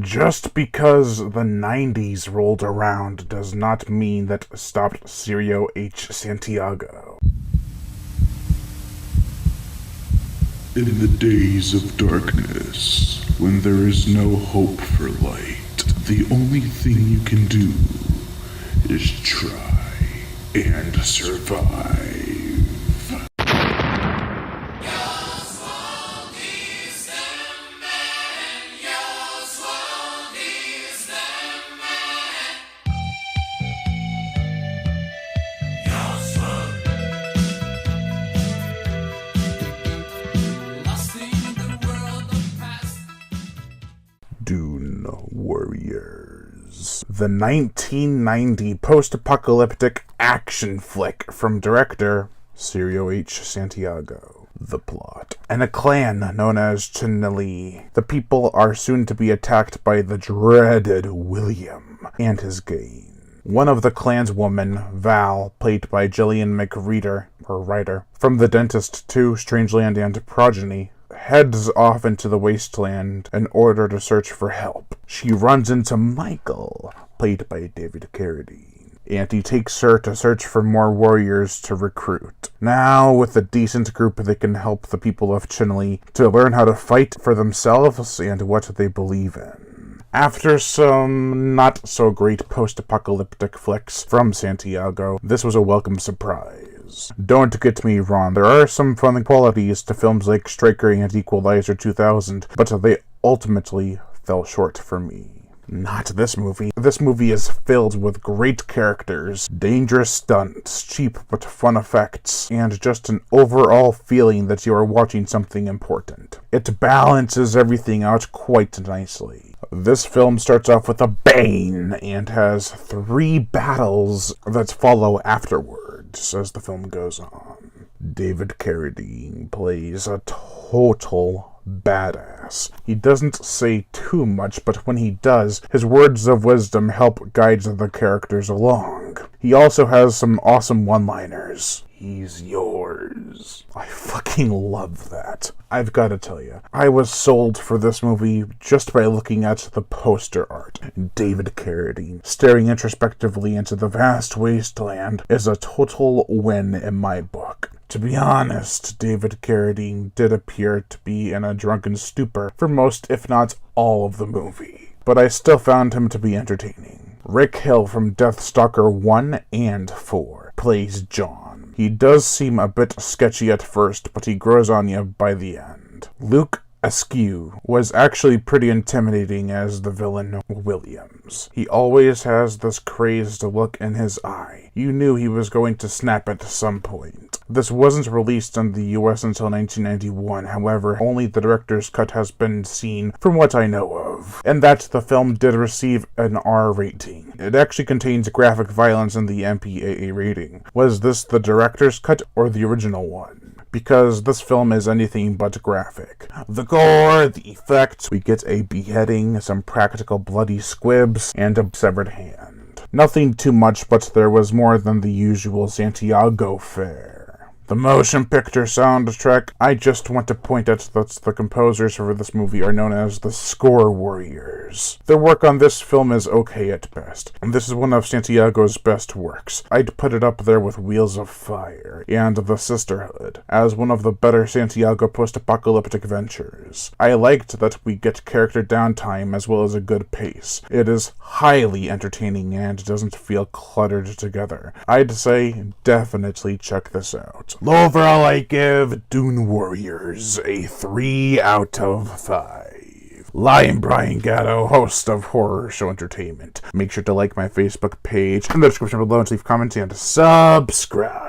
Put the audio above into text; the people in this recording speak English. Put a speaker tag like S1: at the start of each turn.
S1: Just because the 90s rolled around does not mean that stopped Sirio H. Santiago.
S2: In the days of darkness, when there is no hope for light, the only thing you can do is try and survive.
S1: Dune Warriors. The 1990 post-apocalyptic action flick from director Sirio H. Santiago. The plot. In a clan known as Chinali, the people are soon to be attacked by the dreaded William and his gang. One of the clan's women, Val, played by Gillian McReader, from The Dentist 2, Strangeland and Progeny, heads off into the wasteland in order to search for help. She runs into Michael, played by David Carradine, and he takes her to search for more warriors to recruit. Now, with a decent group, they can help the people of Chinley to learn how to fight for themselves and what they believe in. After some not-so-great post-apocalyptic flicks from Santiago, this was a welcome surprise. Don't get me wrong, there are some fun qualities to films like Striker and Equalizer 2000, but they ultimately fell short for me. Not this movie. This movie is filled with great characters, dangerous stunts, cheap but fun effects, and just an overall feeling that you are watching something important. It balances everything out quite nicely. This film starts off with a bang and has 3 battles that follow afterwards as the film goes on. David Carradine plays a total badass. He doesn't say too much, but when he does, his words of wisdom help guide the characters along. He also has some awesome one-liners. He's yours. I fucking love that. I've got to tell you, I was sold for this movie just by looking at the poster art. David Carradine staring introspectively into the vast wasteland is a total win in my book. To be honest, David Carradine did appear to be in a drunken stupor for most, if not all, of the movie, but I still found him to be entertaining. Rick Hill from Deathstalker 1 and 4 plays John. He does seem a bit sketchy at first, but he grows on you by the end. Luke Askew was actually pretty intimidating as the villain Williams. He always has this crazed look in his eye. You knew he was going to snap at some point. This wasn't released in the US until 1991, however, only the director's cut has been seen from what I know of, and that the film did receive an R rating. It actually contains graphic violence in the MPAA rating. Was this the director's cut or the original one? Because this film is anything but graphic. The gore, the effects, we get a beheading, some practical bloody squibs, and a severed hand. Nothing too much, but there was more than the usual Santiago fare. The motion picture soundtrack, I just want to point out that the composers for this movie are known as the Score Warriors. Their work on this film is okay at best, and this is one of Santiago's best works. I'd put it up there with Wheels of Fire and The Sisterhood as one of the better Santiago post-apocalyptic ventures. I liked that we get character downtime as well as a good pace. It is highly entertaining and doesn't feel cluttered together. I'd say definitely check this out. Overall, I give Dune Warriors a 3 out of 5. I am Brian Gatto, host of Horror Show Entertainment. Make sure to like my Facebook page in the description below and leave comments and subscribe.